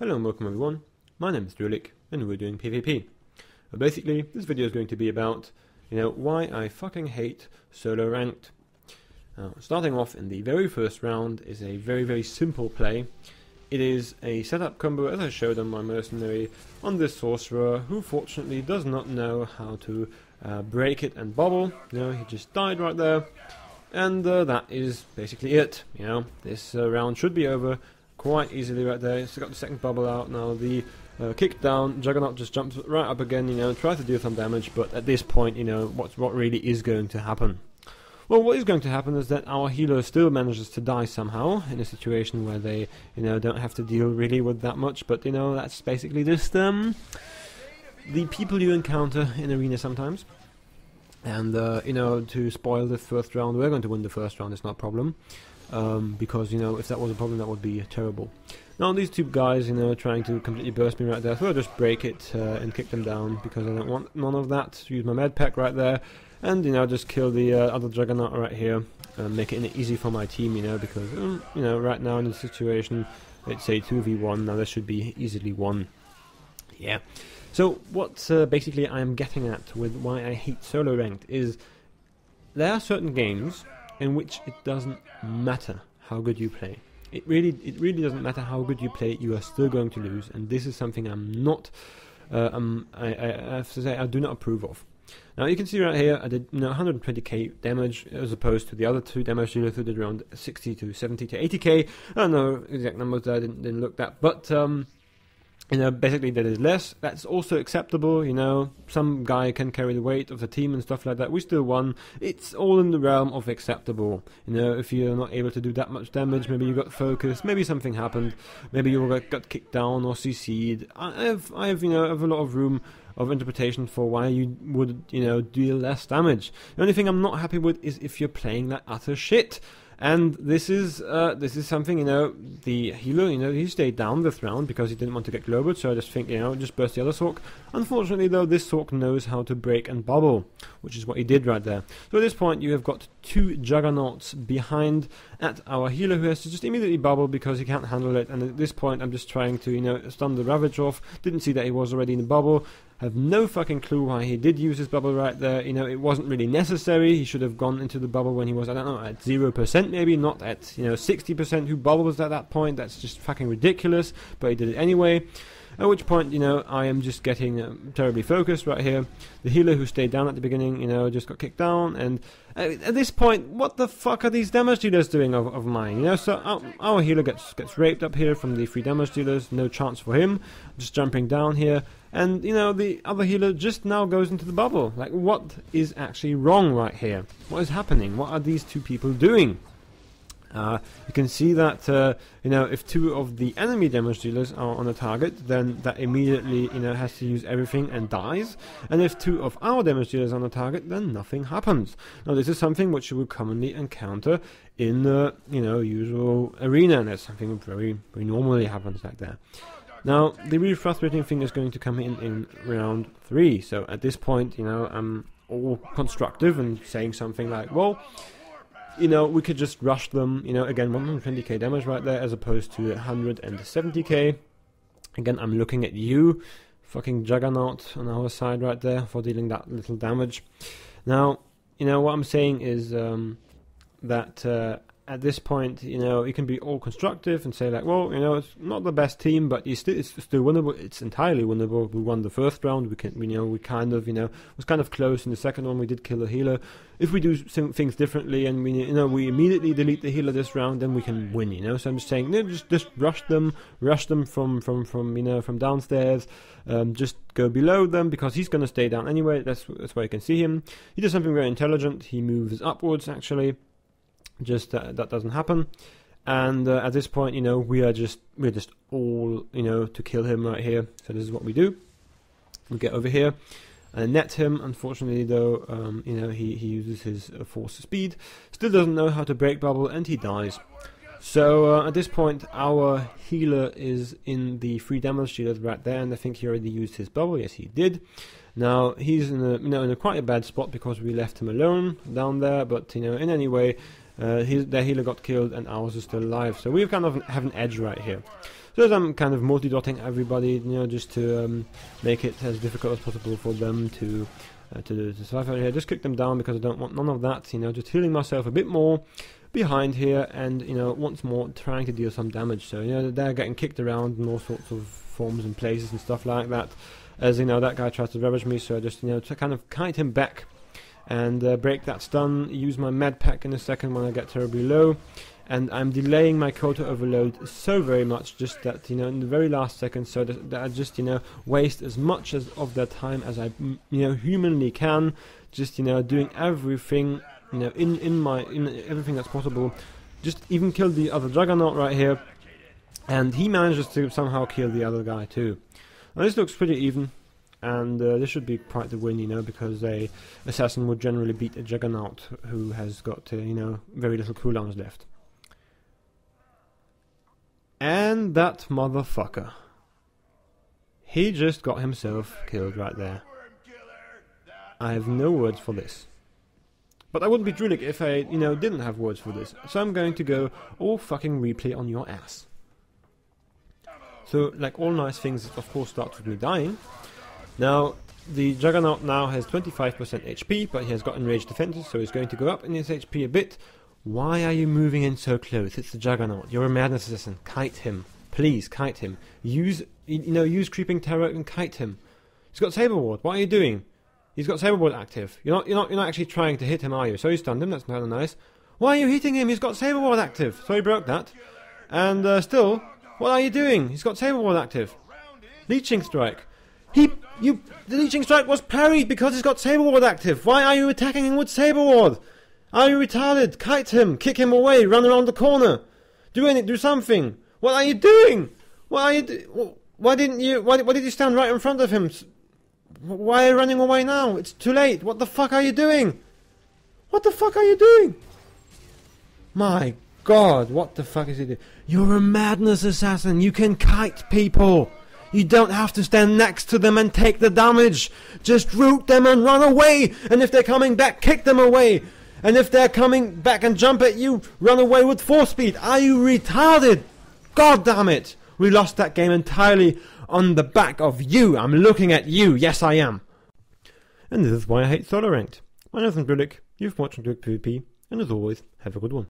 Hello and welcome everyone, my name is Drewlik and we're doing PvP. Basically, this video is going to be about, why I fucking hate solo ranked. Starting off in the very first round is a very simple play. It is a setup combo as I showed on my mercenary on this sorcerer who fortunately does not know how to break it and bubble. He just died right there. And that is basically it. This round should be over quite easily right there. It's got the second bubble out now. The kick down, Juggernaut just jumps right up again. Tries to do some damage, but at this point, what really is going to happen? Well, what is going to happen is that our healer still manages to die somehow in a situation where they, don't have to deal really with that much. But that's basically just the people you encounter in arena sometimes. And to spoil the first round, we're going to win the first round. It's not a problem. Because, if that was a problem, that would be terrible. Now, these two guys, trying to completely burst me right there, so I'll just break it and kick them down, because I don't want none of that. Use my med pack right there, and, just kill the other Juggernaut right here, make it easy for my team, because, right now in the situation, it's a 2v1, now this should be easily won. Yeah. So, what basically I am getting at with why I hate solo ranked is, there are certain games in which it doesn't matter how good you play. It really doesn't matter how good you play. You are still going to lose, and this is something I'm not. I have to say I do not approve of. Now you can see right here I did 120k damage as opposed to the other two damage dealers who did around 60 to 70 to 80k. I don't know exact numbers there. Didn't look that, but basically that is less. That's also acceptable, some guy can carry the weight of the team and stuff like that. We still won. It's all in the realm of acceptable. If you're not able to do that much damage, maybe you got focused, maybe something happened, maybe you got kicked down or CC'd. I have a lot of room of interpretation for why you would, deal less damage. The only thing I'm not happy with is if you're playing like utter shit. And this is something, the healer, he stayed down this round because he didn't want to get globed, so I just think, just burst the other Sorc. Unfortunately, though, this Sorc knows how to break and bubble, which is what he did right there. So at this point, you have got two Juggernauts behind at our healer who has to just immediately bubble because he can't handle it, and at this point, I'm just trying to, stun the Ravage off. Didn't see that he was already in the bubble. Have no fucking clue why he did use his bubble right there. It wasn't really necessary. He should have gone into the bubble when he was, I don't know, at 0%, maybe not at 60%. Who bubbles at that point? That's just fucking ridiculous. But he did it anyway. At which point, I am just getting terribly focused right here. The healer who stayed down at the beginning, just got kicked down. And at this point, what the fuck are these damage dealers doing of mine? So our healer gets raped up here from the 3 damage dealers. No chance for him. Just jumping down here. And, the other healer just now goes into the bubble. Like, what is actually wrong right here? What is happening? What are these two people doing? You can see that, if 2 of the enemy damage dealers are on a target, then that immediately, has to use everything and dies. And if 2 of our damage dealers are on a target, then nothing happens. Now, this is something which you will commonly encounter in the, usual arena, and that's something very normally happens like that. Now, the really frustrating thing is going to come in round 3. So at this point, I'm all constructive and saying something like, well, we could just rush them, again, 120k damage right there as opposed to 170k. Again, I'm looking at you, fucking Juggernaut on our side right there for dealing that little damage. Now, what I'm saying is that at this point, you can be all constructive and say like, well, it's not the best team, but it's still winnable. It's entirely winnable. We won the first round. We kind of, was kind of close in the second one. We did kill the healer. If we do some things differently and we immediately delete the healer this round, then we can win. So I'm just saying, just rush them from downstairs. Just go below them because he's going to stay down anyway. That's where you can see him. He does something very intelligent. He moves upwards actually. Just that doesn't happen, and at this point, we're just all to kill him right here. So this is what we do. We get over here and net him. Unfortunately, though, he uses his force speed. Still doesn't know how to break bubble, and he dies. So at this point, our healer is in the 3 damage dealers right there, and I think he already used his bubble. Yes, he did. Now he's in a quite a bad spot because we left him alone down there. But in any way. Their healer got killed and ours is still alive, so we kind of have an edge right here. So as I'm kind of multi-dotting everybody, you know, just to make it as difficult as possible for them to survive out here. Just kick them down because I don't want none of that, you know, just healing myself a bit more behind here and, you know, once more trying to deal some damage. So, you know, they're getting kicked around in all sorts of forms and places and stuff like that. As, you know, that guy tries to ravage me, so I just, you know, to kind of kite him back and break that stun, use my med pack in a second when I get terribly low. And I'm delaying my quota overload so very much, just that, you know, in the very last second, so that I just, you know, waste as much of that time as I, you know, humanly can, just, you know, doing everything, you know, in everything that's possible. Just even kill the other Juggernaut right here, and he manages to somehow kill the other guy too. Now this looks pretty even, and this should be quite the win, you know, because a assassin would generally beat a Juggernaut who has got, you know, very little cooldowns left. And that motherfucker, he just got himself killed right there. I have no words for this. But I wouldn't be Drewlik if I, you know, didn't have words for this. So I'm going to go all fucking replay on your ass. So, like all nice things, it of course starts with me dying. Now, the Juggernaut now has 25% HP, but he has got enraged defenses, so he's going to go up in his HP a bit. Why are you moving in so close? It's the Juggernaut. You're a madness assassin. Kite him. Please, kite him. Use, you know, use Creeping Terror and kite him. He's got Saber Ward. What are you doing? He's got Saber Ward active. You're not actually trying to hit him, are you? So you stunned him. That's kind of nice. Why are you hitting him? He's got Saber Ward active. So he broke that. And still, what are you doing? He's got Saber Ward active. Leeching Strike. The Leeching Strike was parried because he's got Saber Ward active. Why are you attacking him with Saber Ward? Are you retarded? Kite him, kick him away, run around the corner. Do something. What are you doing? Why did you stand right in front of him? Why are you running away now? It's too late. What the fuck are you doing? What the fuck are you doing? My God, what the fuck is he doing? You're a madness assassin. You can kite people. You don't have to stand next to them and take the damage. Just root them and run away. And if they're coming back, kick them away. And if they're coming back and jump at you, run away with 4 speed. Are you retarded? God damn it. We lost that game entirely on the back of you. I'm looking at you. Yes, I am. And this is why I hate solo ranked. My name is Drewlik. You've watched Drewlik PvP. And as always, have a good one.